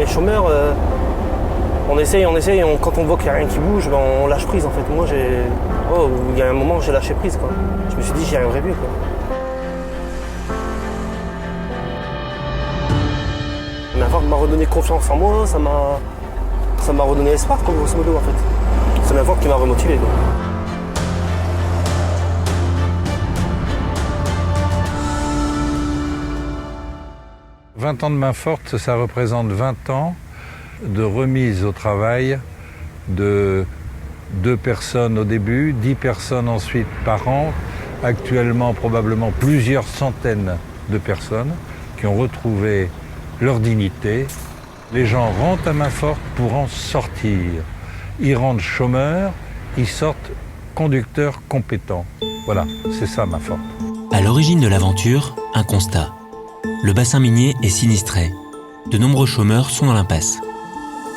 est chômeur, on essaye, quand on voit qu'il n'y a rien qui bouge, ben on lâche prise en fait. Moi, il y a un moment, j'ai lâché prise, quoi. Je me suis dit, j'y arriverai plus, quoi. Main-Forte m'a redonné confiance en moi, ça m'a redonné espoir, quoi, grosso modo, en fait. C'est Main-Forte qui m'a remotivé, quoi. « 20 ans de Main-Forte, ça représente 20 ans de remise au travail de 2 personnes au début, 10 personnes ensuite par an, actuellement probablement plusieurs centaines de personnes qui ont retrouvé leur dignité. Les gens rentrent à Main-Forte pour en sortir. Ils rentrent chômeurs, ils sortent conducteurs compétents. Voilà, c'est ça Main-Forte. À l'origine de l'aventure, un constat. Le bassin minier est sinistré. De nombreux chômeurs sont dans l'impasse.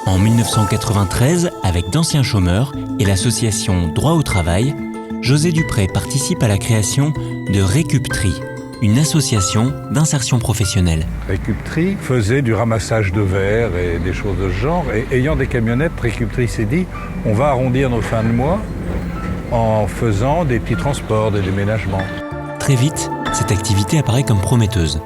En 1993, avec d'anciens chômeurs et l'association Droit au Travail, José Dupré participe à la création de Récup'Tri, une association d'insertion professionnelle. Récup'Tri faisait du ramassage de verre et des choses de ce genre. Et ayant des camionnettes, Récup'Tri s'est dit on va arrondir nos fins de mois en faisant des petits transports, des déménagements. Très vite, cette activité apparaît comme prometteuse.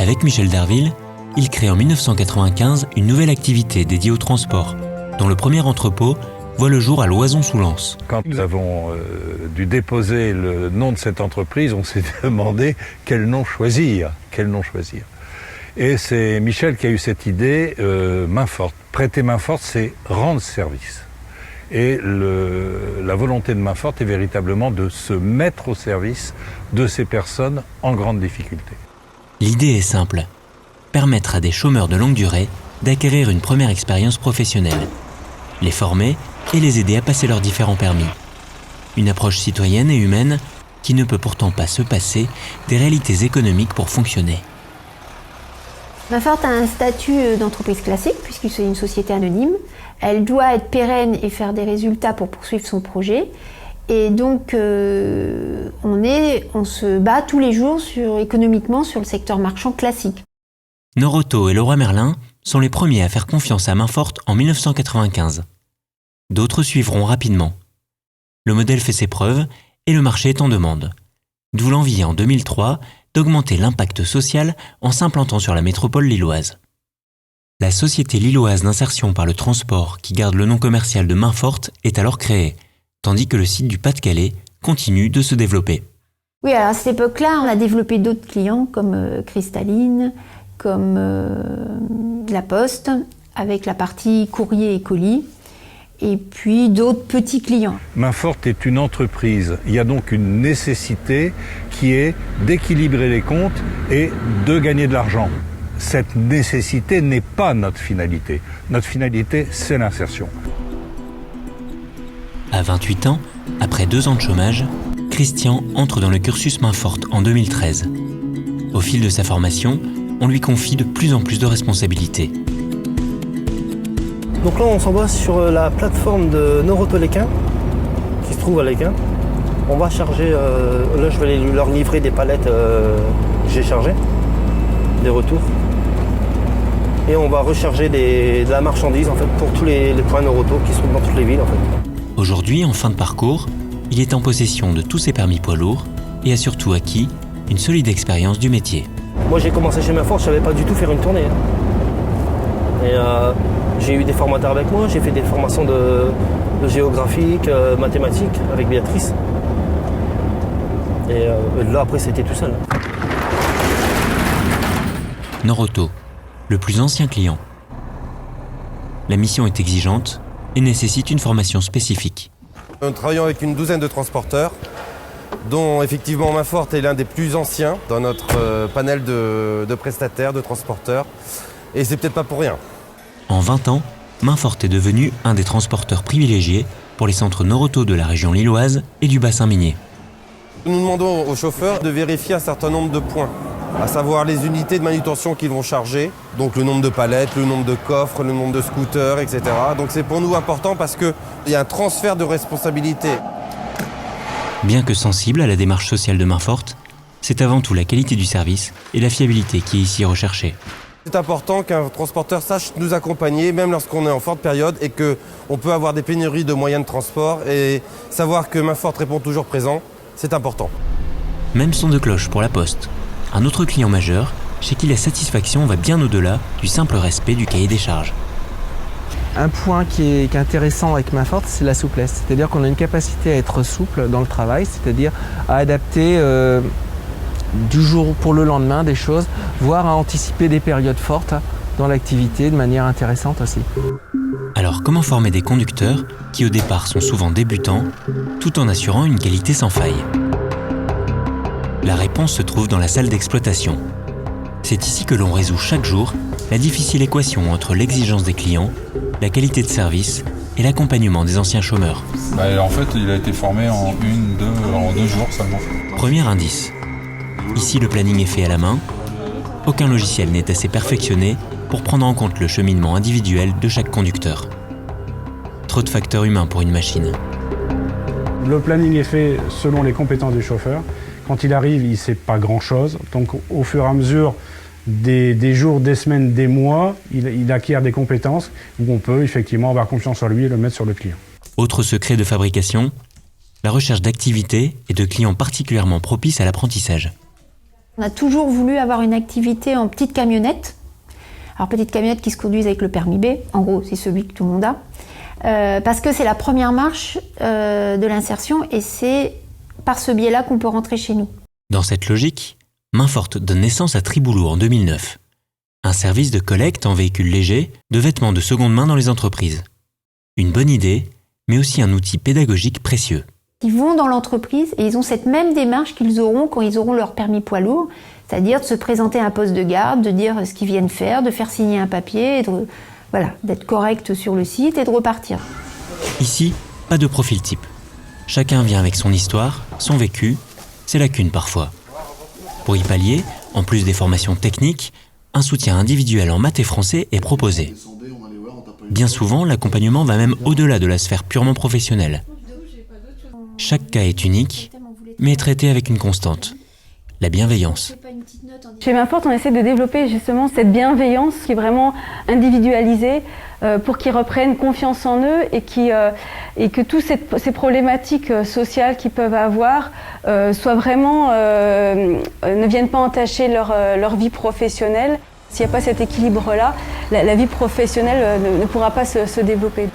Avec Michel Derville, il crée en 1995 une nouvelle activité dédiée au transport, dont le premier entrepôt voit le jour à Loison-sous-Lens. Quand nous avons dû déposer le nom de cette entreprise, on s'est demandé quel nom choisir. Et c'est Michel qui a eu cette idée, Main-Forte. Prêter Main-Forte, c'est rendre service. Et la volonté de Main-Forte est véritablement de se mettre au service de ces personnes en grande difficulté. L'idée est simple, permettre à des chômeurs de longue durée d'acquérir une première expérience professionnelle, les former et les aider à passer leurs différents permis. Une approche citoyenne et humaine qui ne peut pourtant pas se passer des réalités économiques pour fonctionner. Main-Forte a un statut d'entreprise classique puisque c'est une société anonyme. Elle doit être pérenne et faire des résultats pour poursuivre son projet. Et donc, on se bat tous les jours économiquement sur le secteur marchand classique. Norauto et Leroy Merlin sont les premiers à faire confiance à Main-Forte en 1995. D'autres suivront rapidement. Le modèle fait ses preuves et le marché est en demande. D'où l'envie en 2003 d'augmenter l'impact social en s'implantant sur la métropole lilloise. La société lilloise d'insertion par le transport qui garde le nom commercial de Main-Forte est alors créée, tandis que le site du Pas-de-Calais continue de se développer. Oui, alors à cette époque-là, on a développé d'autres clients comme Cristalline, comme La Poste, avec la partie courrier et colis, et puis d'autres petits clients. Main-Forte est une entreprise. Il y a donc une nécessité qui est d'équilibrer les comptes et de gagner de l'argent. Cette nécessité n'est pas notre finalité. Notre finalité, c'est l'insertion. À 28 ans, après 2 ans de chômage, Christian entre dans le cursus Main-Forte en 2013. Au fil de sa formation, on lui confie de plus en plus de responsabilités. Donc là, on s'envoie sur la plateforme de Norauto Léquin, qui se trouve à Léquin. On va charger, là je vais leur livrer des palettes que j'ai chargées, des retours. Et on va recharger de la marchandise en fait, pour tous les points Norauto qui sont dans toutes les villes en fait. Aujourd'hui, en fin de parcours, il est en possession de tous ses permis poids lourds et a surtout acquis une solide expérience du métier. Moi j'ai commencé chez Main-Forte, je ne savais pas du tout faire une tournée. Et j'ai eu des formateurs avec moi, j'ai fait des formations de géographique, mathématiques avec Béatrice. Et là après c'était tout seul. Norauto, le plus ancien client. La mission est exigeante et nécessite une formation spécifique. Nous travaillons avec une douzaine de transporteurs, dont effectivement Main-Forte est l'un des plus anciens dans notre panel de prestataires, de transporteurs. Et c'est peut-être pas pour rien. En 20 ans, Main-Forte est devenu un des transporteurs privilégiés pour les centres Norauto de la région lilloise et du bassin minier. Nous demandons aux chauffeurs de vérifier un certain nombre de points, à savoir les unités de manutention qu'ils vont charger, donc le nombre de palettes, le nombre de coffres, le nombre de scooters, etc. Donc c'est pour nous important parce qu'il y a un transfert de responsabilité. Bien que sensible à la démarche sociale de Main-Forte, c'est avant tout la qualité du service et la fiabilité qui est ici recherchée. C'est important qu'un transporteur sache nous accompagner, même lorsqu'on est en forte période et qu'on peut avoir des pénuries de moyens de transport. Et savoir que Mainfort répond toujours présent, c'est important. Même son de cloche pour la Poste. Un autre client majeur, chez qui la satisfaction va bien au-delà du simple respect du cahier des charges. Un point qui est intéressant avec Mainfort, c'est la souplesse. C'est-à-dire qu'on a une capacité à être souple dans le travail, c'est-à-dire à adapter du jour pour le lendemain des choses, voire à anticiper des périodes fortes dans l'activité de manière intéressante aussi. Alors comment former des conducteurs qui au départ sont souvent débutants, tout en assurant une qualité sans faille? La réponse se trouve dans la salle d'exploitation. C'est ici que l'on résout chaque jour la difficile équation entre l'exigence des clients, la qualité de service et l'accompagnement des anciens chômeurs. En fait, il a été formé en 2 jours seulement. Premier indice. Ici, le planning est fait à la main. Aucun logiciel n'est assez perfectionné pour prendre en compte le cheminement individuel de chaque conducteur. Trop de facteurs humains pour une machine. Le planning est fait selon les compétences du chauffeur. Quand il arrive, il ne sait pas grand-chose. Donc au fur et à mesure des jours, des semaines, des mois, il acquiert des compétences où on peut effectivement avoir confiance en lui et le mettre sur le client. Autre secret de fabrication, la recherche d'activités et de clients particulièrement propices à l'apprentissage. On a toujours voulu avoir une activité en petite camionnette. Alors petite camionnette qui se conduise avec le permis B, en gros c'est celui que tout le monde a. Parce que c'est la première marche de l'insertion et c'est par ce biais-là qu'on peut rentrer chez nous. Dans cette logique, Mainfort donne naissance à Triboulot en 2009. Un service de collecte en véhicules légers de vêtements de seconde main dans les entreprises. Une bonne idée, mais aussi un outil pédagogique précieux. Ils vont dans l'entreprise et ils ont cette même démarche qu'ils auront quand ils auront leur permis poids lourd, c'est-à-dire de se présenter à un poste de garde, de dire ce qu'ils viennent faire, de faire signer un papier, d'être correct sur le site et de repartir. Ici, pas de profil type. Chacun vient avec son histoire, son vécu, ses lacunes parfois. Pour y pallier, en plus des formations techniques, un soutien individuel en maths et français est proposé. Bien souvent, l'accompagnement va même au-delà de la sphère purement professionnelle. Chaque cas est unique, mais est traité avec une constante, la bienveillance. Chez Mainfort, on essaie de développer justement cette bienveillance qui est vraiment individualisée pour qu'ils reprennent confiance en eux et que toutes ces problématiques sociales qu'ils peuvent avoir soient vraiment, ne viennent pas entacher leur vie professionnelle. S'il n'y a pas cet équilibre-là, la vie professionnelle ne pourra pas se développer.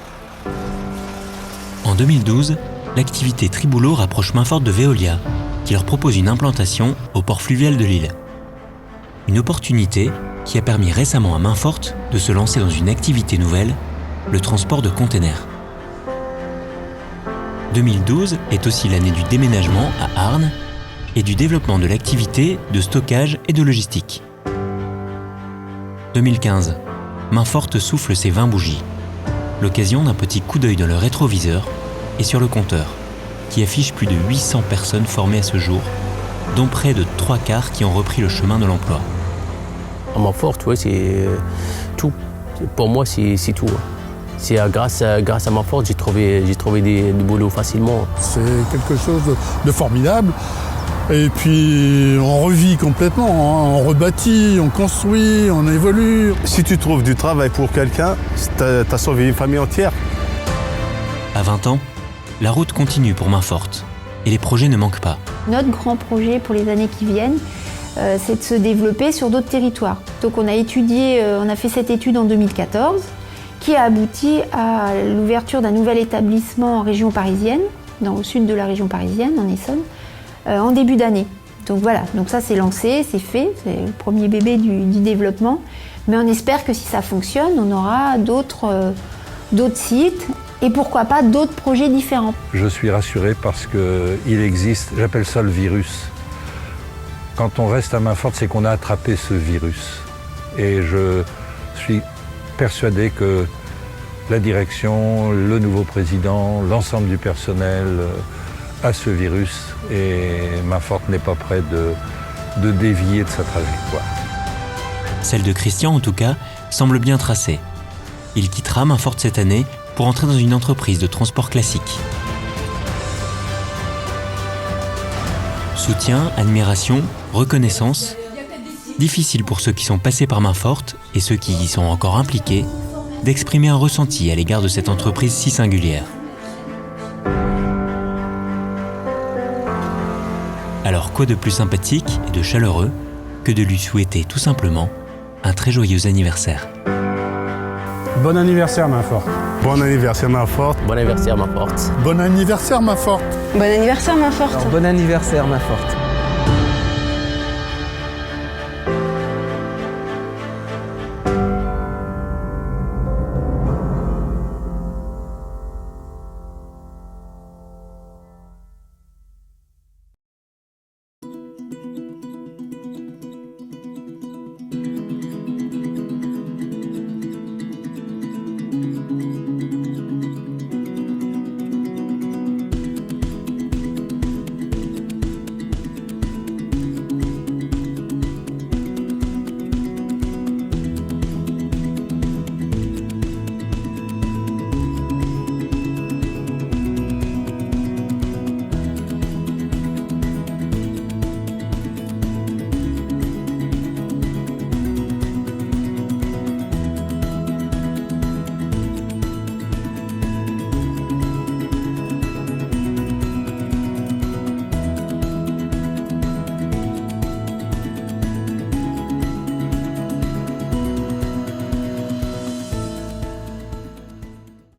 En 2012, l'activité Triboulot rapproche Mainfort de Veolia, qui leur propose une implantation au port fluvial de Lille. Une opportunité qui a permis récemment à Mainfort de se lancer dans une activité nouvelle, le transport de containers. 2012 est aussi l'année du déménagement à Arnes et du développement de l'activité de stockage et de logistique. 2015, Mainfort souffle ses 20 bougies. L'occasion d'un petit coup d'œil dans le rétroviseur et sur le compteur, qui affiche plus de 800 personnes formées à ce jour, dont près de 3/4 qui ont repris le chemin de l'emploi. À Mainfort, ouais, c'est tout. Pour moi, c'est tout. C'est grâce à Mainfort, j'ai trouvé du boulot facilement. C'est quelque chose de formidable. Et puis on revit complètement, hein. On rebâtit, on construit, on évolue. Si tu trouves du travail pour quelqu'un, t'as sauvé une famille entière. À 20 ans, la route continue pour Mainfort et les projets ne manquent pas. Notre grand projet pour les années qui viennent, c'est de se développer sur d'autres territoires. Donc on a fait cette étude en 2014 qui a abouti à l'ouverture d'un nouvel établissement en région parisienne, dans le sud de la région parisienne, en Essonne, en début d'année. Donc voilà, donc ça c'est lancé, c'est fait, c'est le premier bébé du développement. Mais on espère que si ça fonctionne, on aura d'autres sites et pourquoi pas d'autres projets différents. Je suis rassuré parce qu'il existe, j'appelle ça le virus. Quand on reste à Mainfort, c'est qu'on a attrapé ce virus. Et je suis persuadé que la direction, le nouveau président, l'ensemble du personnel a ce virus et Mainfort n'est pas prêt de dévier de sa trajectoire. Celle de Christian, en tout cas, semble bien tracée. Il quittera Mainfort cette année pour entrer dans une entreprise de transport classique. Soutien, admiration, reconnaissance, difficile pour ceux qui sont passés par main forte et ceux qui y sont encore impliqués d'exprimer un ressenti à l'égard de cette entreprise si singulière. Alors quoi de plus sympathique et de chaleureux que de lui souhaiter tout simplement un très joyeux anniversaire. Bon anniversaire, main forte. Bon anniversaire, main forte. Bon anniversaire, main forte. Bon anniversaire, main forte. Bon anniversaire, main forte. Alors, bon anniversaire, main forte.